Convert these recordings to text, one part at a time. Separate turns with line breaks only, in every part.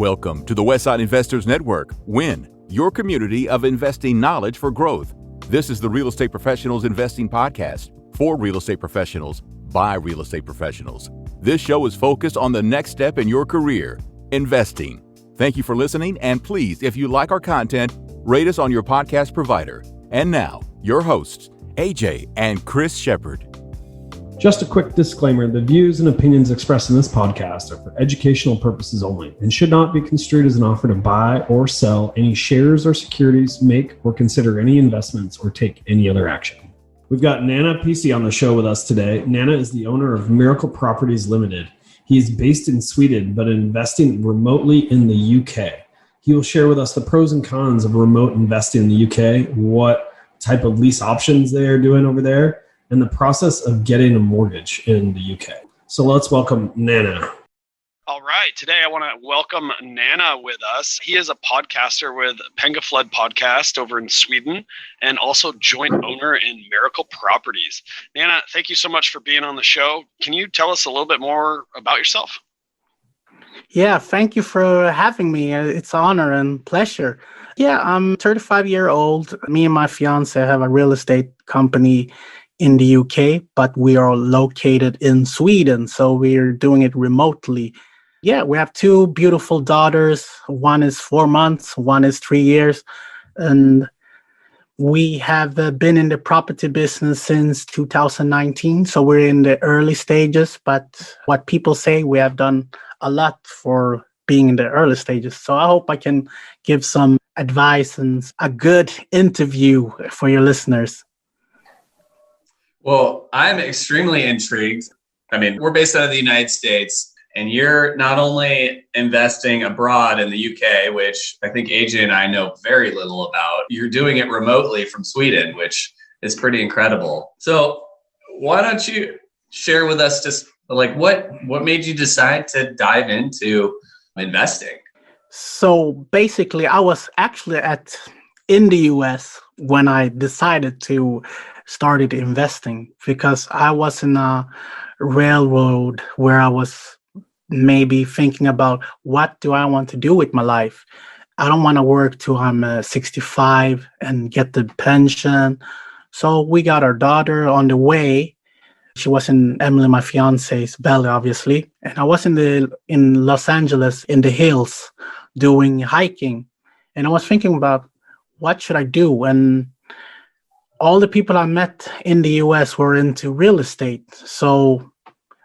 Welcome to the Westside Investors Network, WIN, your community of investing knowledge for growth. This is the Real Estate Professionals Investing Podcast for real estate professionals by real estate professionals. This show is focused on the next step in your career, investing. Thank you for listening, and please, if you like our content, rate us on your podcast provider. And now, your hosts, AJ and Chris Shepard.
Just a quick disclaimer, the views and opinions expressed in this podcast are for educational purposes only and should not be construed as an offer to buy or sell any shares or securities, make or consider any investments, or take any other action. We've got Nana Piesie on the show with us today. Nana is the owner of Miracle Properties Ltd. He is based in Sweden, but investing remotely in the UK. He will share with us the pros and cons of remote investing in the UK, what type of lease options they are doing over there, and the process of getting a mortgage in the UK. So let's welcome Nana.
All right. Today I want to welcome Nana with us. He is a podcaster with Pengaflode podcast over in Sweden and also joint owner in Miracle Properties. Nana, thank you so much for being on the show. Can you tell us a little bit more about yourself?
Yeah, thank you for having me. It's an honor and pleasure. Yeah, I'm 35-year-old. Me and my fiance have a real estate company in the UK, but we are located in Sweden, so we're doing it remotely. Yeah, we have two beautiful daughters. One is 4 months, one is 3 years. And we have been in the property business since 2019, so we're in the early stages. But what people say, we have done a lot for being in the early stages. So I hope I can give some advice and a good interview for your listeners.
Well, I'm extremely intrigued. I mean, we're based out of the United States, and you're not only investing abroad in the UK, which I think AJ and I know very little about, you're doing it remotely from Sweden, which is pretty incredible. So why don't you share with us just like what made you decide to dive into investing?
So basically, I was actually in the US when I decided to started investing, because I was in a railroad where I was maybe thinking about what do I want to do with my life. I don't want to work till I'm 65 and get the pension. So we got our daughter on the way. She was in Emily, my fiance's belly, obviously. And I was in Los Angeles in the hills doing hiking. And I was thinking about what should I do? And all the people I met in the US were into real estate. So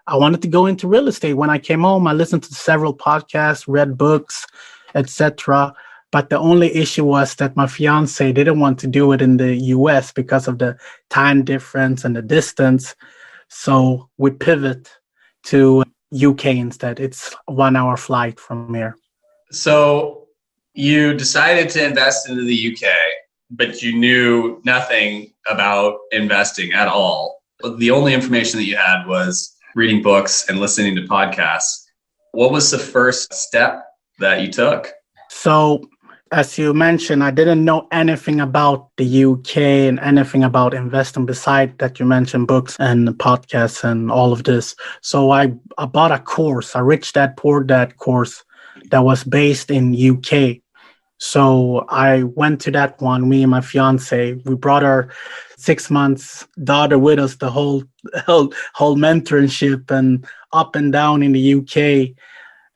I wanted to go into real estate. When I came home, I listened to several podcasts, read books, etc. But the only issue was that my fiance didn't want to do it in the US because of the time difference and the distance. So we pivot to UK instead. It's a 1 hour flight from here.
So you decided to invest into the UK, but you knew nothing about investing at all. The only information that you had was reading books and listening to podcasts. What was the first step that you took?
So, as you mentioned, I didn't know anything about the UK and anything about investing beside that you mentioned books and podcasts and all of this. So I bought a course, a Rich Dad Poor Dad course that was based in UK. So I went to that one, me and my fiance. We brought our 6 months daughter with us, the whole mentorship and up and down in the UK.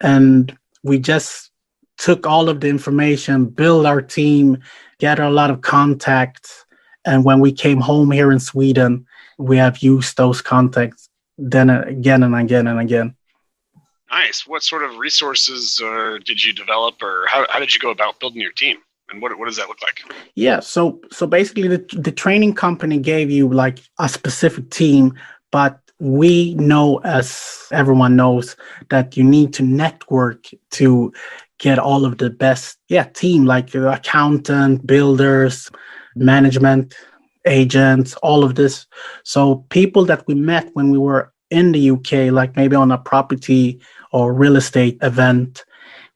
And we just took all of the information, built our team, gathered a lot of contacts. And when we came home here in Sweden, we have used those contacts then again and again and again.
Nice. What sort of resources did you develop, or how did you go about building your team? And what does that look like?
Yeah. So basically the training company gave you like a specific team, but we know, as everyone knows, that you need to network to get all of the best team, like your accountant, builders, management, agents, all of this. So people that we met when we were in the UK, like maybe on a property or real estate event,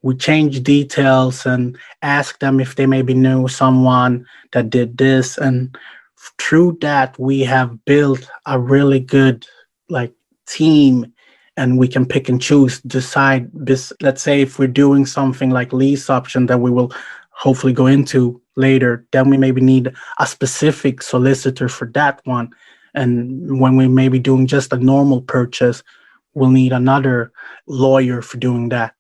we changed details and asked them if they maybe knew someone that did this. And through that, we have built a really good team and we can pick and choose, decide this. Let's say if we're doing something like lease option that we will hopefully go into later, then we maybe need a specific solicitor for that one. And when we may be doing just a normal purchase, we'll need another lawyer for doing that.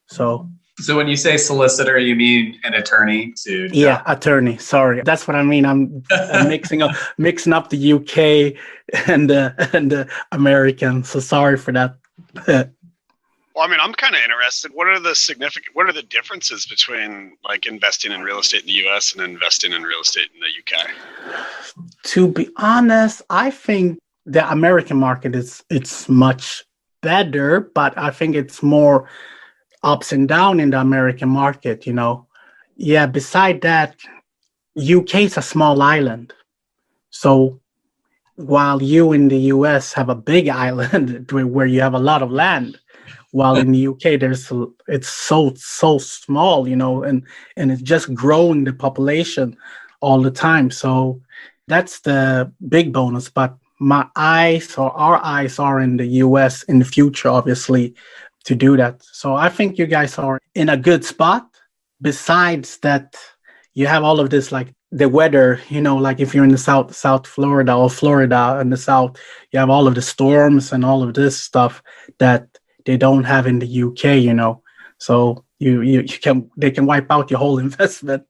So
when you say solicitor, you mean an attorney to?
Yeah, attorney. Sorry, that's what I mean. I'm mixing up the UK and the American. So sorry for that.
Well, I mean, I'm kind of interested. What are the differences between like investing in real estate in the US and investing in real estate in the UK?
To be honest, I think the American market it's much better, but I think it's more ups and down in the American market, Yeah, beside that, UK is a small island. So while you in the US have a big island where you have a lot of land, while in the UK it's so small, and it's just growing the population all the time. So that's the big bonus. But our eyes are in the US in the future, obviously, to do that. So I think you guys are in a good spot. Besides that, you have all of this, like the weather, like if you're in the South Florida or Florida in the South, you have all of the storms and all of this stuff that they don't have in the UK, So they can wipe out your whole investment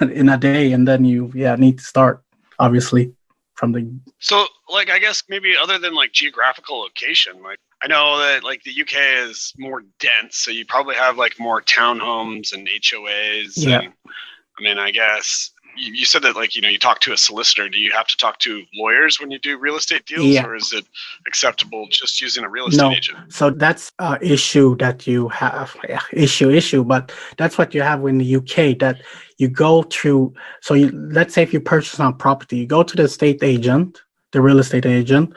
in a day, and then you need to start obviously from the.
So like, I guess maybe other than like geographical location, like I know that like the UK is more dense, so you probably have like more townhomes and HOAs.
Yeah.
And, I mean, I guess you said that like, you talk to a solicitor. Do you have to talk to lawyers when you do real estate deals, or is it acceptable just using a real estate agent?
So that's an issue that you have, issue, but that's what you have in the UK, that you go through. So let's say if you purchase a property, you go to the real estate agent,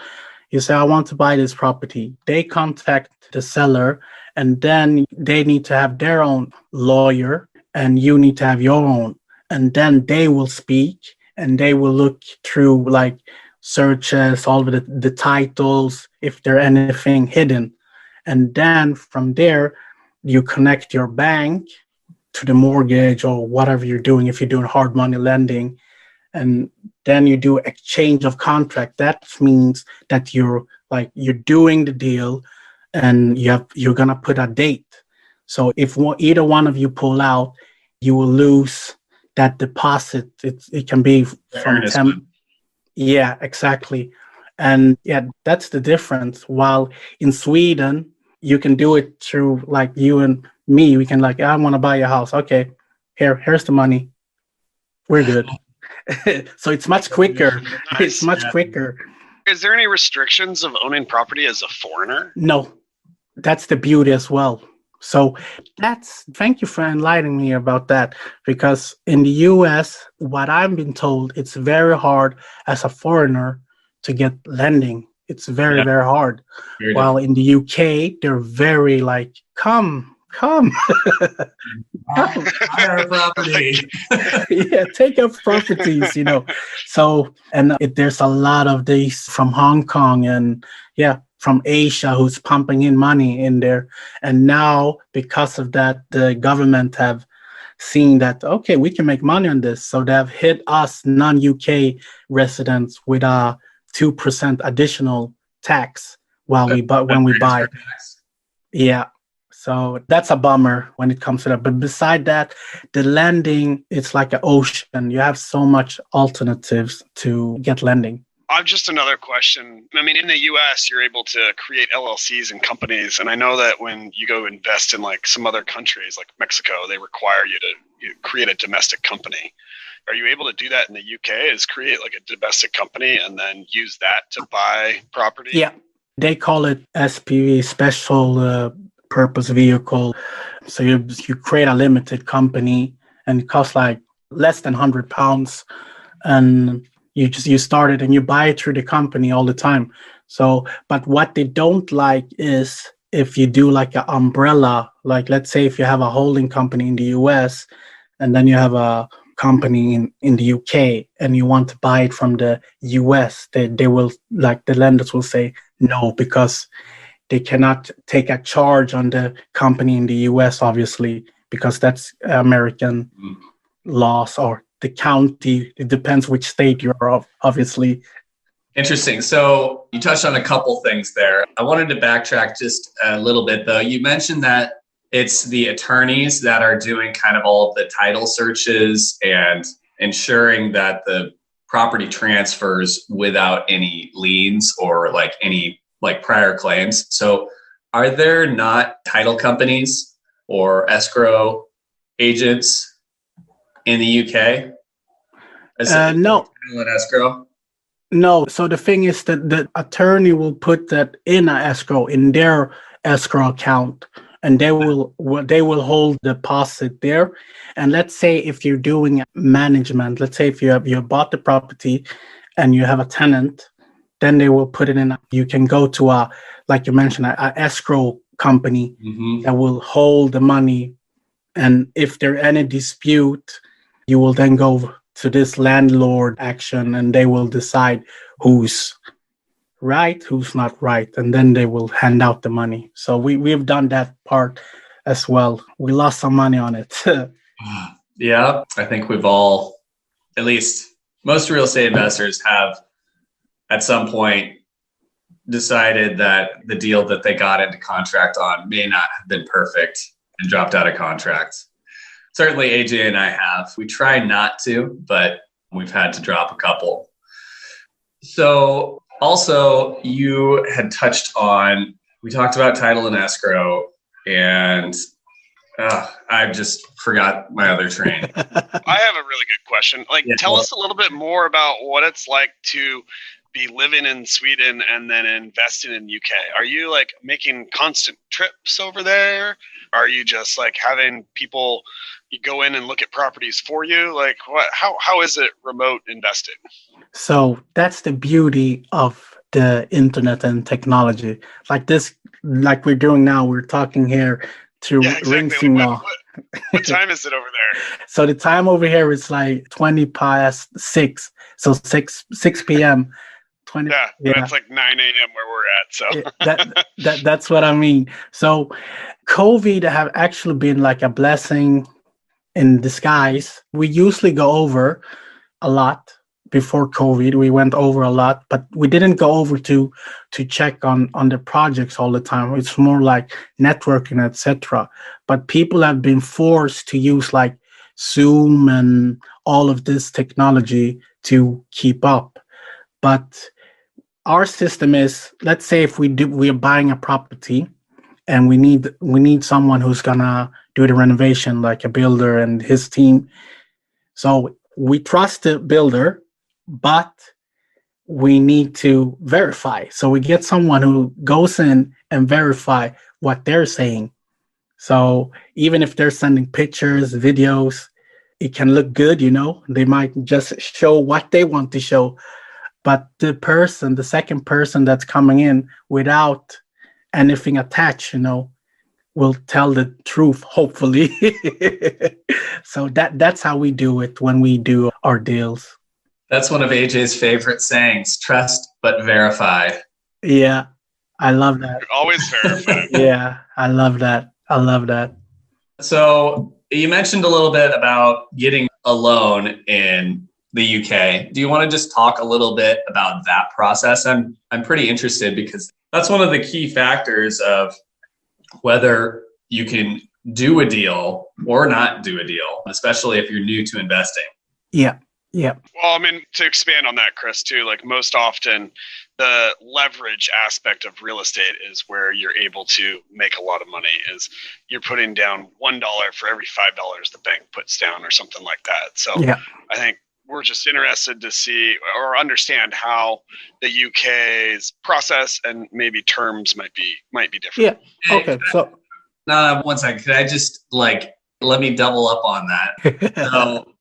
you say, I want to buy this property. They contact the seller, and then they need to have their own lawyer, and you need to have your own. And then they will speak, and they will look through like searches, all of the titles, if there's anything hidden. And then from there, you connect your bank to the mortgage or whatever you're doing, if you're doing hard money lending. And then you do exchange of contract. That means that you're doing the deal, and you're going to put a date. So if either one of you pull out, you will lose that deposit. It can be from 10. Yeah, exactly. And that's the difference. While in Sweden, you can do it through like you and me. We can like, I want to buy a house. Okay, here's the money. We're good. So it's much quicker.
Nice.
It's much quicker.
Is there any restrictions of owning property as a foreigner?
No, that's the beauty as well. So thank you for enlightening me about that, because in the US, what I've been told, it's very hard as a foreigner to get lending. It's very, very hard. Very While in the UK, they're very like, come.
Buy our property.
Take up properties, So, and there's a lot of these from Hong Kong and from Asia who's pumping in money in there. And now, because of that, the government have seen that, okay, we can make money on this. So they have hit us non-UK residents with a 2% additional tax when we buy. Yeah. So that's a bummer when it comes to that. But beside that, the lending, it's like an ocean. You have so much alternatives to get lending.
I've just another question. I mean, in the US, you're able to create LLCs and companies. And I know that when you go invest in like some other countries, like Mexico, they require you to create a domestic company. Are you able to do that in the UK? Is create like a domestic company and then use that to buy property?
Yeah. They call it SPV, special purpose vehicle. So you create a limited company, and it costs like less than £100, and you start it and you buy it through the company all the time. So, but what they don't like is if you do like an umbrella, like let's say if you have a holding company in the US and then you have a company in the UK and you want to buy it from the US, they will, like the lenders will say no, because they cannot take a charge on the company in the US, obviously, because that's American laws, or the county. It depends which state you're of, obviously.
Interesting. So you touched on a couple things there. I wanted to backtrack just a little bit, though. You mentioned that it's the attorneys that are doing kind of all of the title searches and ensuring that the property transfers without any liens or like any like prior claims. So are there not title companies or escrow agents in the UK?
No.
Title and escrow?
No. So the thing is that the attorney will put that in an escrow, in their escrow account, and they will hold deposit there. And let's say if you're doing management, let's say if you bought the property and you have a tenant, then they will put it in. You can go to a, like you mentioned, a escrow company that will hold the money. And if there any dispute, you will then go to this landlord action, and they will decide who's right, who's not right, and then they will hand out the money. So we've done that part as well. We lost some money on it.
Yeah, I think we've all, at least most real estate investors have at some point decided that the deal that they got into contract on may not have been perfect and dropped out of contract. Certainly AJ and I have. We try not to, but we've had to drop a couple. So also you had touched on, we talked about title and escrow, and I just forgot my other train.
I have a really good question. Tell us a little bit more about what it's like to be living in Sweden and then investing in UK. Are you like making constant trips over there? Are you just like having people you go in and look at properties for you? Like what? How is it remote investing?
So that's the beauty of the internet and technology. Like this, like we're doing now. We're talking here to rinsing now.
What time is it over there?
So the time over here is like 20 past 6. So 6 p.m. 20.
Yeah, it's like 9 a.m. where we're at. So
that's what I mean. So COVID have actually been like a blessing in disguise. We usually go over a lot before COVID. We went over a lot, but we didn't go over to check on the projects all the time. It's more like networking, etc. But people have been forced to use like Zoom and all of this technology to keep up. But our system is, let's say if we're buying a property and we need someone who's gonna do the renovation, like a builder and his team. So we trust the builder, but we need to verify. So we get someone who goes in and verify what they're saying. So even if they're sending pictures, videos, it can look good, They might just show what they want to show. But the second person that's coming in without anything attached, will tell the truth, hopefully. So that's how we do it when we do our deals.
That's one of AJ's favorite sayings, trust but verify.
Yeah, I love that.
Always verify.
Yeah, I love that.
So you mentioned a little bit about getting a loan in the UK. Do you want to just talk a little bit about that process? I'm pretty interested because that's one of the key factors of whether you can do a deal or not do a deal, especially if you're new to investing.
Yeah.
Well, to expand on that, Chris, too, like most often the leverage aspect of real estate is where you're able to make a lot of money. Is you're putting down $1 for every $5 the bank puts down or something like that. So I think we're just interested to see or understand how the UK's process and maybe terms might be different.
Yeah. Okay. So,
one second. Could I just let me double up on that? So,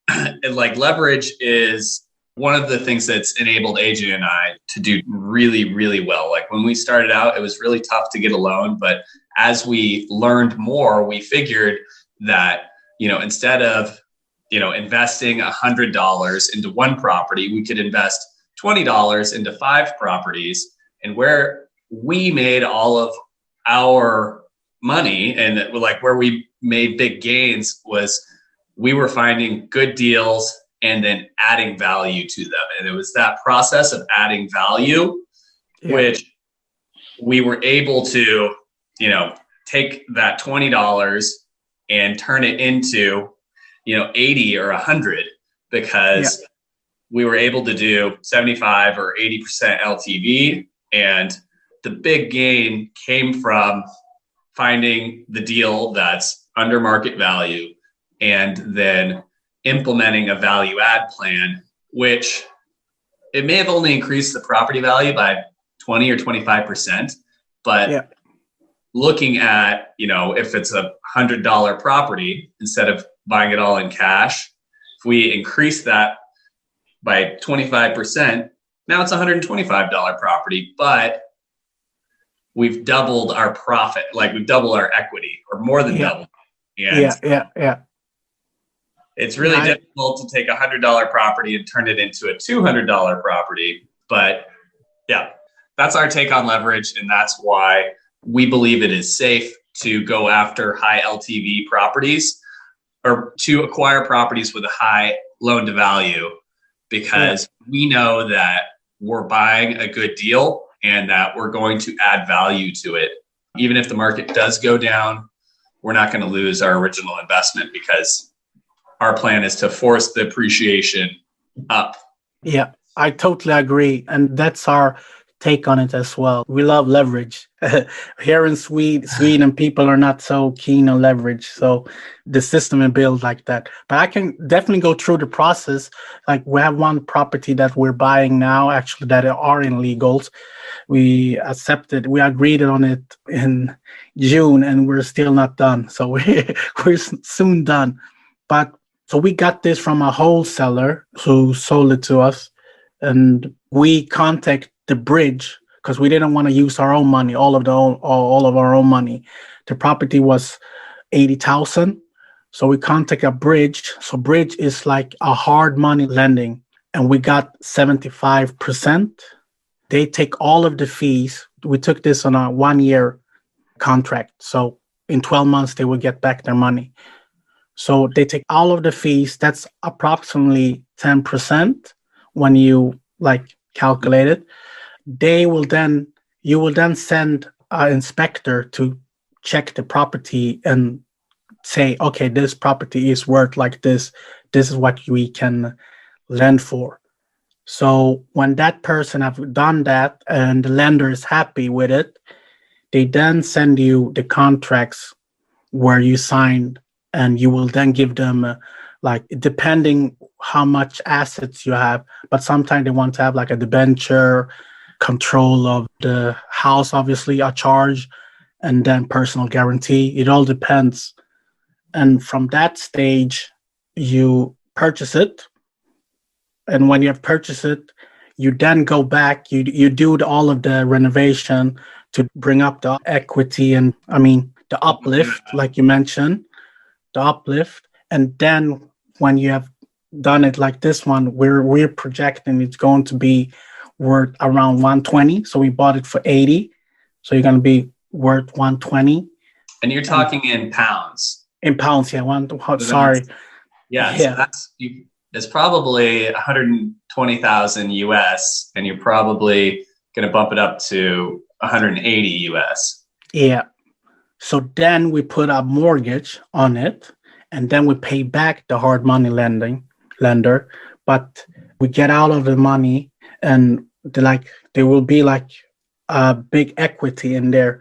leverage is one of the things that's enabled AJ and I to do really, really well. Like when we started out, it was really tough to get a loan, but as we learned more, we figured that instead of investing $100 into one property, we could invest $20 into 5 properties. And where we made all of our money and like where we made big gains was we were finding good deals and then adding value to them. And it was that process of adding value, which we were able to, take that $20 and turn it into, 80 or 100 because we were able to do 75 or 80% LTV. And the big gain came from finding the deal that's under market value and then implementing a value add plan, which it may have only increased the property value by 20 or 25%, but looking at, if it's a $100 property, instead of buying it all in cash, if we increase that by 25%, now it's a $125 property, but we've doubled our profit, like we've doubled our equity or more than doubled. And it's really difficult to take a $100 property and turn it into a $200 property. But that's our take on leverage. And that's why we believe it is safe to go after high LTV properties or to acquire properties with a high loan to value, because we know that we're buying a good deal and that we're going to add value to it. Even if the market does go down, we're not going to lose our original investment because our plan is to force the appreciation up. Yeah,
I totally agree. And that's our take on it as well. We love leverage. Here in Sweden, people are not so keen on leverage. So the system is built like that. But I can definitely go through the process. Like we have one property that we're buying now, actually, that are in legals. We agreed on it in June and we're still not done. So we're soon done. But so we got this from a wholesaler who sold it to us, and we contact the bridge because we didn't want to use our own money, all of our own money. The property was 80,000. So we contact a bridge. So bridge is like a hard money lending, and we got 75%. They take all of the fees. We took this on a 1-year contract. So in 12 months, they will get back their money. So they take all of the fees. That's approximately 10% when you calculate it. You will then send an inspector to check the property and say, okay, this property is worth like this. This is what we can lend for. So when that person have done that and the lender is happy with it, they then send you the contracts where you signed, and you will then give them depending how much assets you have, but sometimes they want to have like a debenture, control of the house, obviously a charge, and then personal guarantee. It all depends. And from that stage, you purchase it. And when you have purchased it, you then go back, you do all of the renovation to bring up the equity and, the uplift, like you mentioned, the uplift. And then when you have done it like this one, we're projecting it's going to be worth around 120. So we bought it for 80. So you're going to be worth 120.
And you're talking in pounds.
In pounds, yeah. Sorry.
So it's probably 120,000 US, and you're probably going to bump it up to 180 US.
Yeah. So then we put a mortgage on it, and then we pay back the hard money lender, but we get out of the money, and there will be like a big equity in their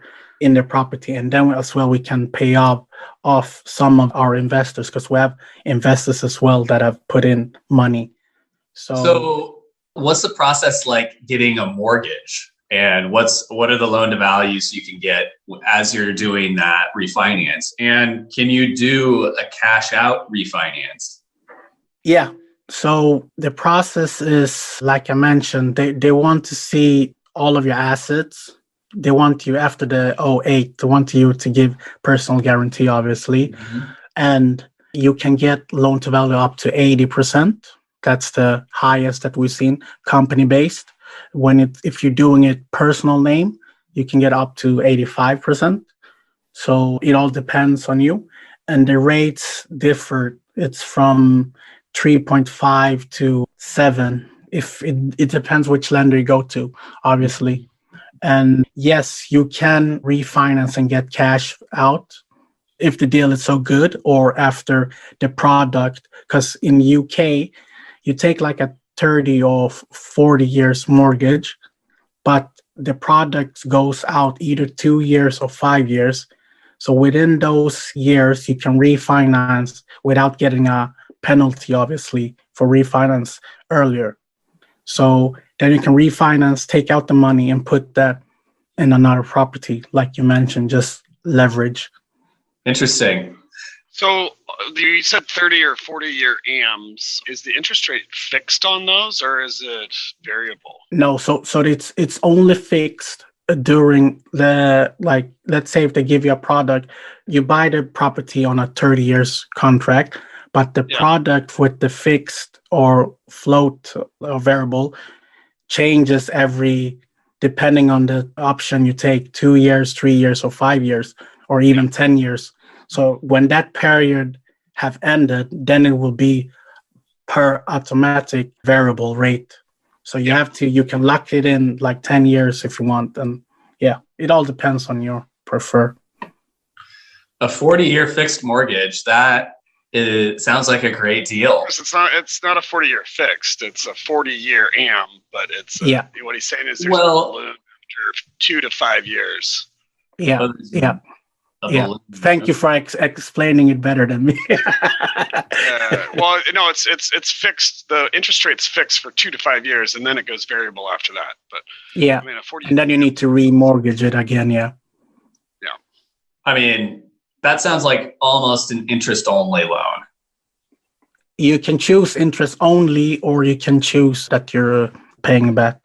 property, and then as well we can pay off some of our investors, because we have investors as well that have put in money. So
what's the process like getting a mortgage, and what are the loan to values you can get as you're doing that refinance, and can you do a cash out refinance?
Yeah. So the process is, like I mentioned, they want to see all of your assets. They want you, after the 08, they want you to give personal guarantee, obviously. Mm-hmm. And you can get loan to value up to 80%. That's the highest that we've seen, company based. If you're doing it personal name, you can get up to 85%. So it all depends on you. And the rates differ. It's from 3.5 to 7. If it depends which lender you go to, obviously. And yes, you can refinance and get cash out if the deal is so good or after the product. Because in UK, you take like a 30 or 40 years mortgage, but the product goes out either 2 years or 5 years. So within those years, you can refinance without getting a penalty, obviously, for refinance earlier. So then you can refinance, take out the money and put that in another property, like you mentioned, just leverage.
Interesting.
So you said 30 or 40-year AMs. Is the interest rate fixed on those, or is it variable?
No, so it's only fixed during the, like, let's say if they give you a product, you buy the property on a 30 years contract, but the product with the fixed or float or variable changes depending on the option you take, 2 years, 3 years, or 5 years, or even 10 years. So when that period have ended, then it will be per automatic variable rate. So you can lock it in like 10 years if you want. And it all depends on your prefer.
A 40-year fixed mortgage, sounds like a great deal.
It's not a 40-year fixed. It's a 40-year AM, but it's what he's saying is there's a balloon after 2 to 5 years.
Yeah. Thank you for explaining it better than me.
Well, no, it's fixed. The interest rate's fixed for 2 to 5 years, and then it goes variable after that. But
I mean, and then you need to remortgage it again. Yeah.
I mean, that sounds like almost an interest-only loan.
You can choose interest only, or you can choose that you're paying back.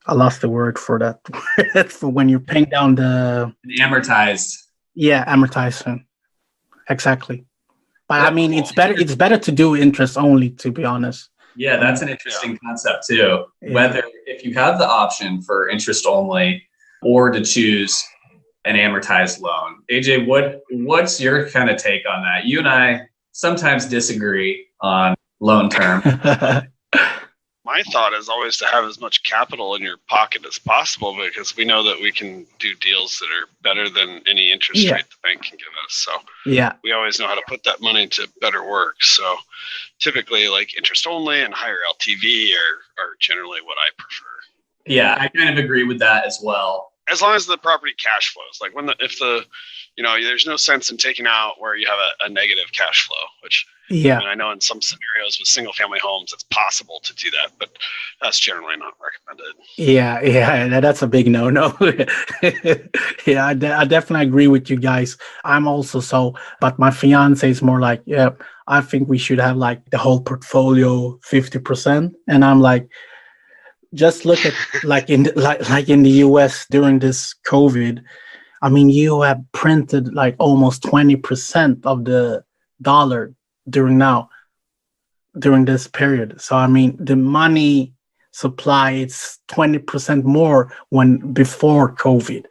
I lost the word for that. For when you're paying down the
amortized.
Yeah, amortizing. Exactly. But I mean, it's better to do interest only, to be honest.
Yeah, that's an interesting concept too. Whether if you have the option for interest only or to choose an amortized loan. AJ, what's your kind of take on that? You and I sometimes disagree on loan term.
My thought is always to have as much capital in your pocket as possible, because we know that we can do deals that are better than any interest rate the bank can give us. So we always know how to put that money to better work. So typically, like interest only and higher LTV are generally what I prefer.
Yeah, I kind of agree with that as well.
As long as the property cash flows, like there's no sense in taking out where you have a negative cash flow, which I know in some scenarios with single family homes, it's possible to do that, but that's generally not recommended.
Yeah, that's a big no. I definitely agree with you guys. I'm also but my fiance is more like, I think we should have like the whole portfolio 50%, and I'm like, just look at like in the US during this COVID. I mean, you have printed like almost 20% of the dollar during this period. So I mean, the money supply is 20% more before COVID.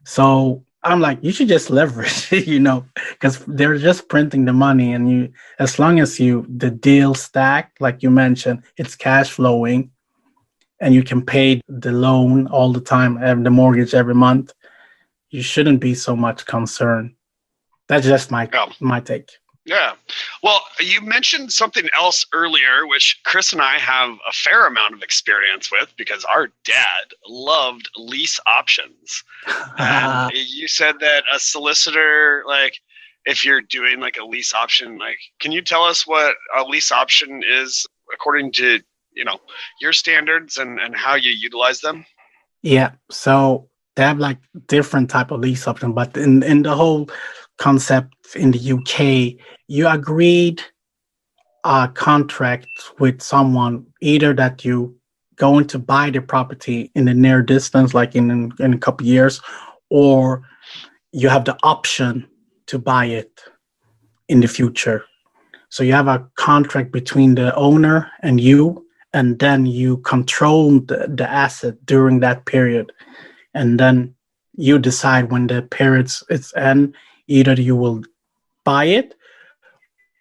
So I'm like, you should just leverage, because they're just printing the money, and as long as the deal stack, like you mentioned, it's cash flowing, and you can pay the loan all the time, have the mortgage every month, you shouldn't be so much concerned. That's just my take.
Yeah. Well, you mentioned something else earlier, which Chris and I have a fair amount of experience with, because our dad loved lease options. And you said that a solicitor, like, if you're doing like a lease option, like, can you tell us what a lease option is according to your standards and how you utilize them?
Yeah, so they have like different type of lease option, but in the whole concept in the UK, you agreed a contract with someone, either that you going to buy the property in the near distance, like in a couple of years, or you have the option to buy it in the future. So you have a contract between the owner and you, and then you control the asset during that period. and then you decide when the periods it's end, either you will buy it,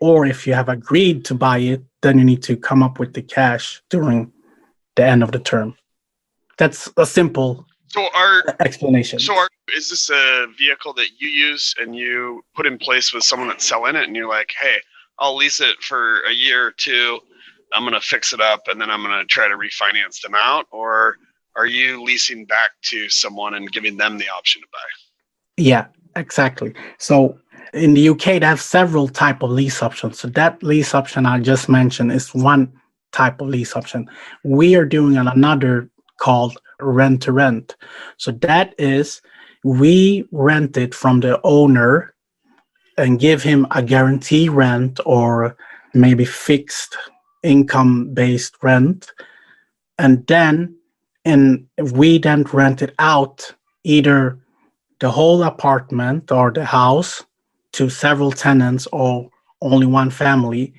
or if you have agreed to buy it, then you need to come up with the cash during the end of the term. That's a simple explanation.
Is this a vehicle that you use and you put in place with someone that's selling it, and you're like, hey, I'll lease it for a year or two, I'm going to fix it up, and then I'm going to try to refinance them out? Or are you leasing back to someone and giving them the option to buy?
Yeah, exactly. So in the UK, they have several type of lease options. So that lease option I just mentioned is one type of lease option. We are doing another called rent to rent. So that is, we rent it from the owner and give him a guarantee rent or maybe fixed income based rent. And then we then rent it out, either the whole apartment or the house, to several tenants or only one family.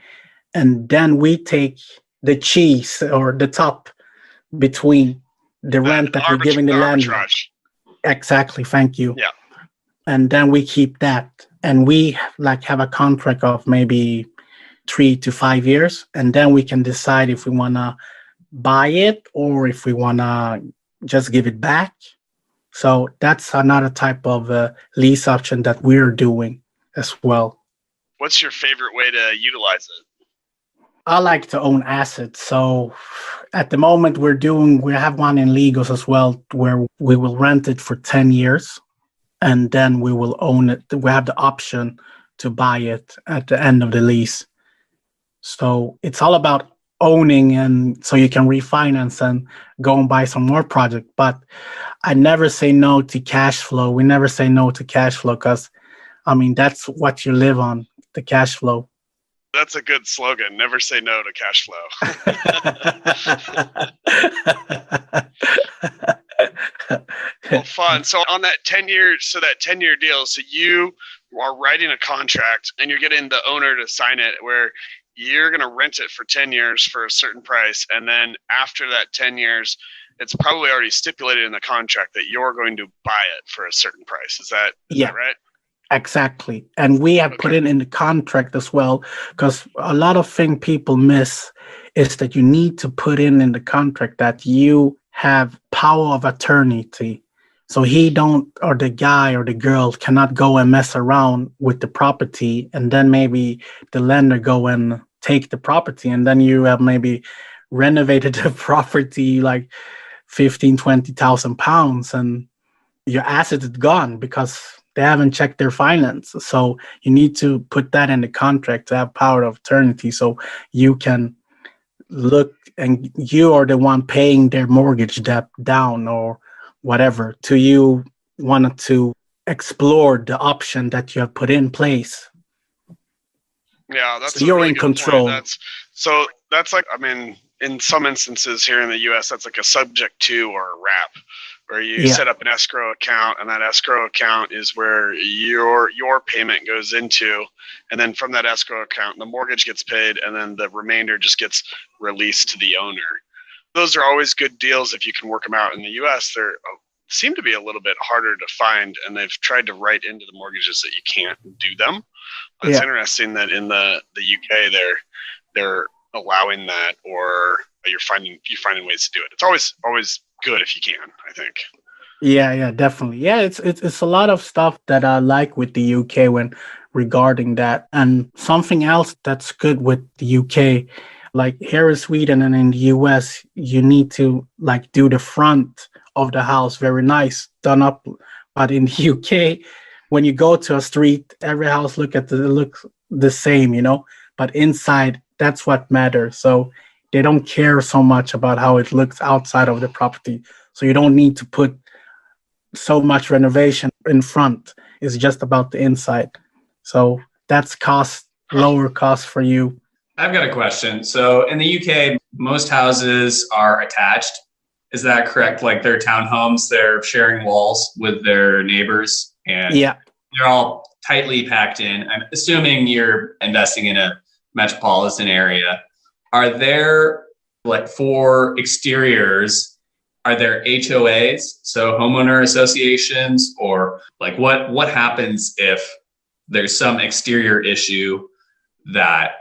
And then we take the cheese or the top between the rent that we're giving the landlord. Exactly. Thank you.
Yeah.
And then we keep that. And we have a contract of maybe 3 to 5 years. And then we can decide if we want to buy it or if we want to just give it back. So that's another type of lease option that we're doing as well.
What's your favorite way to utilize it?
I like to own assets. So at the moment we have one in Legos as well, where we will rent it for 10 years and then we will own it. We have the option to buy it at the end of the lease. So it's all about owning, and so you can refinance and go and buy some more project. But I never say no to cash flow. We never say no to cash flow because, that's what you live on, the cash flow.
That's a good slogan. Never say no to cash flow. Well, fun. So on that 10-year deal, so you are writing a contract and you're getting the owner to sign it where you're going to rent it for 10 years for a certain price. And then after that 10 years, it's probably already stipulated in the contract that you're going to buy it for a certain price. Is that right?
Exactly. And we have put it in the contract as well, because a lot of things people miss is that you need to put in the contract that you have power of attorney. So or the guy or the girl cannot go and mess around with the property, and then maybe the lender go and take the property, and then you have maybe renovated the property like 15,000-20,000 pounds, and your asset is gone because they haven't checked their finances. So you need to put that in the contract to have power of attorney, so you can look and you are the one paying their mortgage debt down or whatever, to you wanted to explore the option that you have put in place.
Yeah, that's
so you're really in control.
That's like, in some instances here in the US, that's like a subject to or a wrap, where you set up an escrow account, and that escrow account is where your payment goes into, and then from that escrow account, the mortgage gets paid, and then the remainder just gets released to the owner. Those are always good deals if you can work them out. In the US, they seem to be a little bit harder to find, and they've tried to write into the mortgages that you can't do them. It's interesting that in the UK they're allowing that, or you're finding ways to do it. It's always good if you can, I think.
Yeah, definitely. Yeah, it's a lot of stuff that I like with the UK when regarding that. And something else that's good with the UK, like here in Sweden and in the US, you need to do the front of the house very nice, done up. But in the UK, when you go to a street, every house looks the same, but inside, that's what matters. So they don't care so much about how it looks outside of the property. So you don't need to put so much renovation in front. It's just about the inside. So that's lower cost for you.
I've got a question. So in the UK, most houses are attached. Is that correct? Like they're townhomes, they're sharing walls with their neighbors, and they're all tightly packed in. I'm assuming you're investing in a metropolitan area. Are there, for exteriors, are there HOAs, so homeowner associations, or like what happens if there's some exterior issue that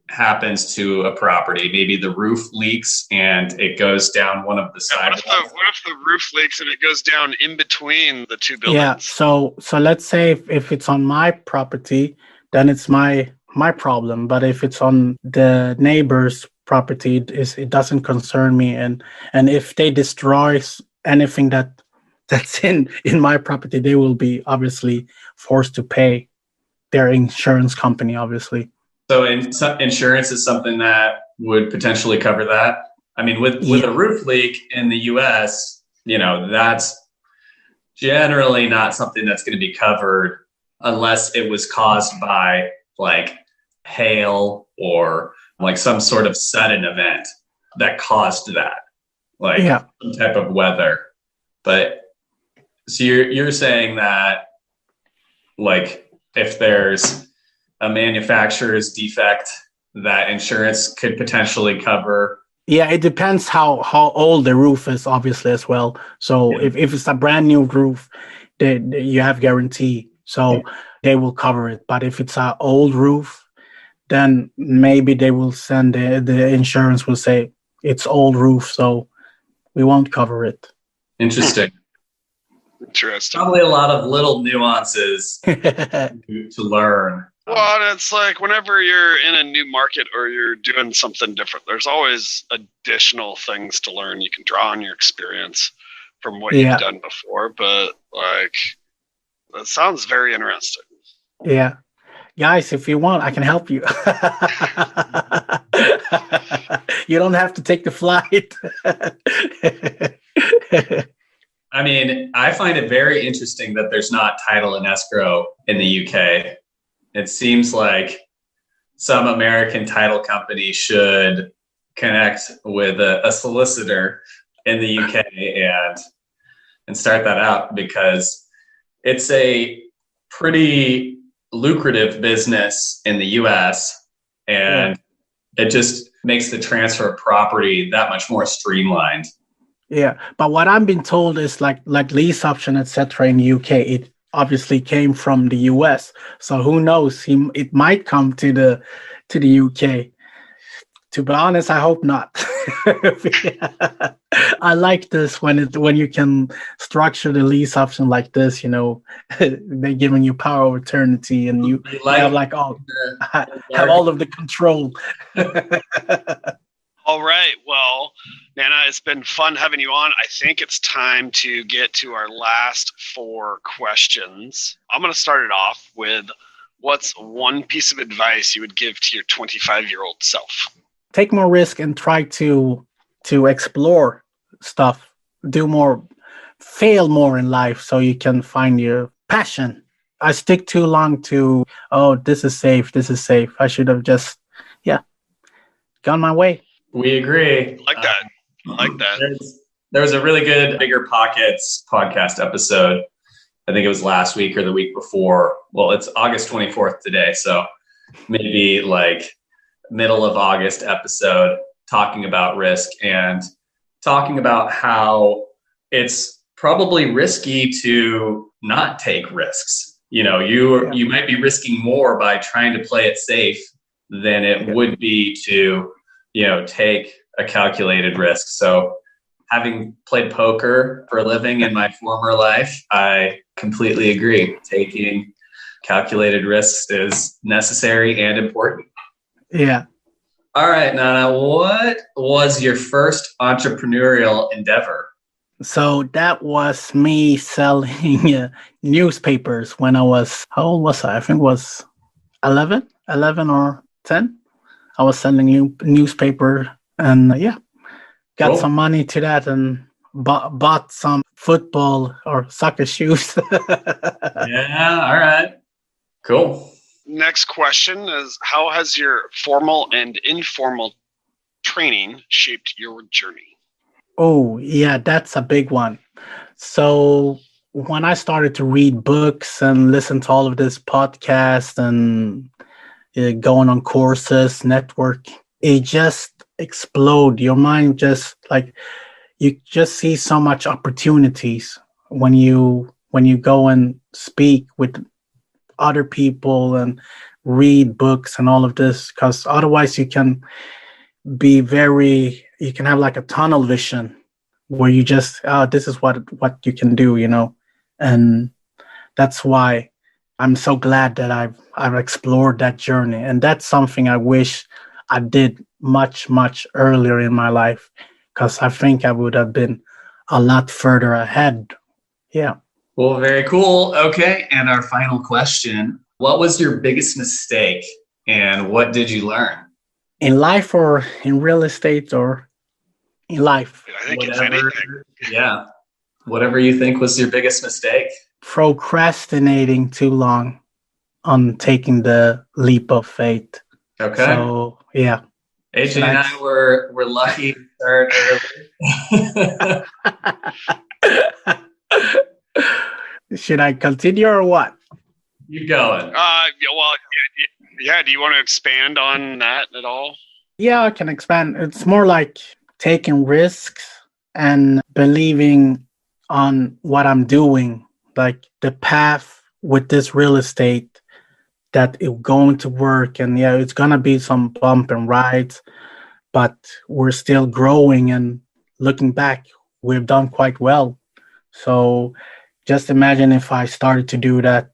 happens to a property? Maybe the roof leaks and it goes down one of the sides.
What if the roof leaks and it goes down in between the two buildings?
Yeah. So let's say if it's on my property, then it's my problem. But if it's on the neighbor's property, it doesn't concern me. And if they destroy anything that's in my property, they will be obviously forced to pay their insurance company, obviously.
So insurance is something that would potentially cover that. I mean, with a roof leak in the US, that's generally not something that's going to be covered unless it was caused by like hail or like some sort of sudden event that caused that, like some type of weather. But so you're saying that like if there's a manufacturer's defect that insurance could potentially cover.
Yeah, it depends how old the roof is, obviously, as well. So if it's a brand new roof, you have guarantee, so they will cover it. But if it's an old roof, then maybe they will send the insurance will say it's old roof, so we won't cover it.
Interesting. Probably a lot of little nuances to learn.
Well, and it's like whenever you're in a new market or you're doing something different, there's always additional things to learn. You can draw on your experience from what you've done before, but like that sounds very interesting.
Yeah. Guys, if you want, I can help you. You don't have to take the flight.
I mean, I find it very interesting that there's not title and escrow in the UK. It seems like some American title company should connect with a solicitor in the UK and start that out, because it's a pretty lucrative business in the US, and it just makes the transfer of property that much more streamlined.
Yeah, but what I've been told is like lease option, etc. in the UK, it obviously came from the US. So who knows? It might come to the UK. To be honest, I hope not. I like this when you can structure the lease option like this. They're giving you power of eternity, and you have have all of the control.
All right. Well, Nana, it's been fun having you on. I think it's time to get to our last 4 questions. I'm going to start it off with, what's one piece of advice you would give to your 25-year-old self?
Take more risk and try to explore stuff. Do more, fail more in life so you can find your passion. I stick too long to, this is safe. I should have just, gone my way.
We agree.
I like that.
There was a really good Bigger Pockets podcast episode. I think it was last week or the week before. Well, it's August 24th today, so maybe like middle of August episode, talking about risk and talking about how it's probably risky to not take risks. You might be risking more by trying to play it safe than it would be to take a calculated risk. So having played poker for a living in my former life, I completely agree. Taking calculated risks is necessary and important.
Yeah.
All right, Nana, what was your first entrepreneurial endeavor?
So that was me selling newspapers when I was, how old was I? I think it was 11 or 10. I was selling newspaper and got some money to that and bought some football or soccer shoes.
Yeah, all right. Cool.
Next question is, how has your formal and informal training shaped your journey?
Oh, yeah, that's a big one. So when I started to read books and listen to all of this podcast and going on courses, network, it just explode. Your mind just you just see so much opportunities when you go and speak with other people and read books and all of this, because otherwise you can have like a tunnel vision where you just, this is what you can do, and that's why I'm so glad that I've explored that journey. And that's something I wish I did much, much earlier in my life, because I think I would have been a lot further ahead. Yeah.
Well, very cool. Okay. And our final question, what was your biggest mistake and what did you learn?
In life or in real estate or in life?
I think it's anything.
Yeah. Whatever you think was your biggest mistake.
Procrastinating too long on taking the leap of faith.
Okay.
So, yeah.
AJ and I were lucky to start early.
Should I continue or what?
You going?
Yeah. Do you want to expand on that at all?
Yeah, I can expand. It's more like taking risks and believing on what I'm doing, like the path with this real estate, that it's going to work. And yeah, it's going to be some bump and rides, but we're still growing, and looking back, we've done quite well. So just imagine if I started to do that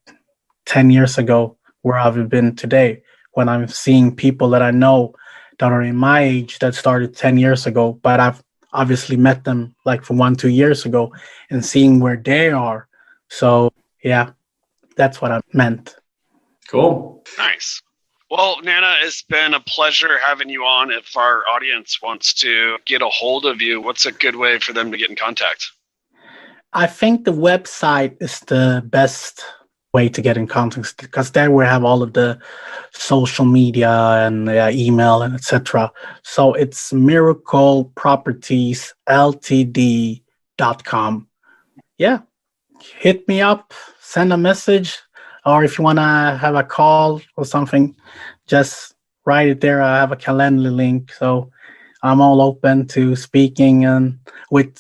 10 years ago, where I've been today, when I'm seeing people that I know that are in my age that started 10 years ago, but I've obviously met them like from 1-2 years ago, and seeing where they are. So yeah, that's what I meant.
Cool.
Nice. Well, Nana, it's been a pleasure having you on. If our audience wants to get a hold of you, what's a good way for them to get in contact?
I think the website is the best way to get in contact, because there we have all of the social media and email and etc. So it's Miracle Properties Ltd.com. Yeah, hit me up, send a message, or if you want to have a call or something, just write it there. I have a calendar link, so I'm all open to speaking, and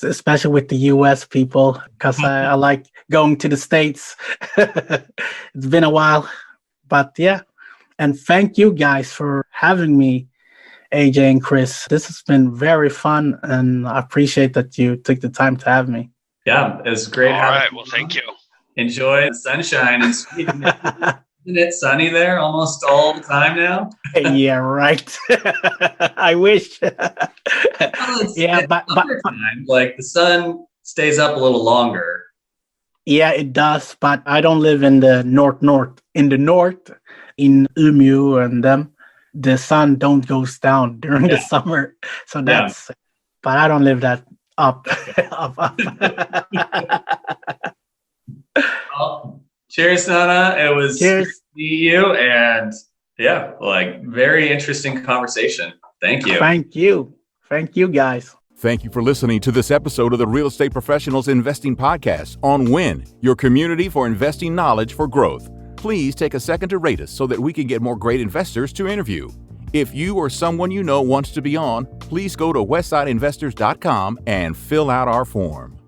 especially with the US people, because I like going to the States. It's been a while, but yeah. And thank you guys for having me, AJ and Chris. This has been very fun, and I appreciate that you took the time to have me.
Yeah, it's great.
All right. Well, thank you.
Enjoy the sunshine in Sweden. Isn't it sunny there almost all the time now?
Yeah, right. I wish.
Yeah, but like the sun stays up a little longer.
Yeah, it does. But I don't live in the north. In the north, in Umeå, and the sun don't goes down during the summer. So that's. But I don't live that up. up.
Well, cheers, Nana. It was
cheers
to see you, and very interesting conversation. Thank you.
Thank you, guys.
Thank you for listening to this episode of the Real Estate Professionals Investing Podcast on WIN, your community for investing knowledge for growth. Please take a second to rate us so that we can get more great investors to interview. If you or someone you know wants to be on, please go to westsideinvestors.com and fill out our form.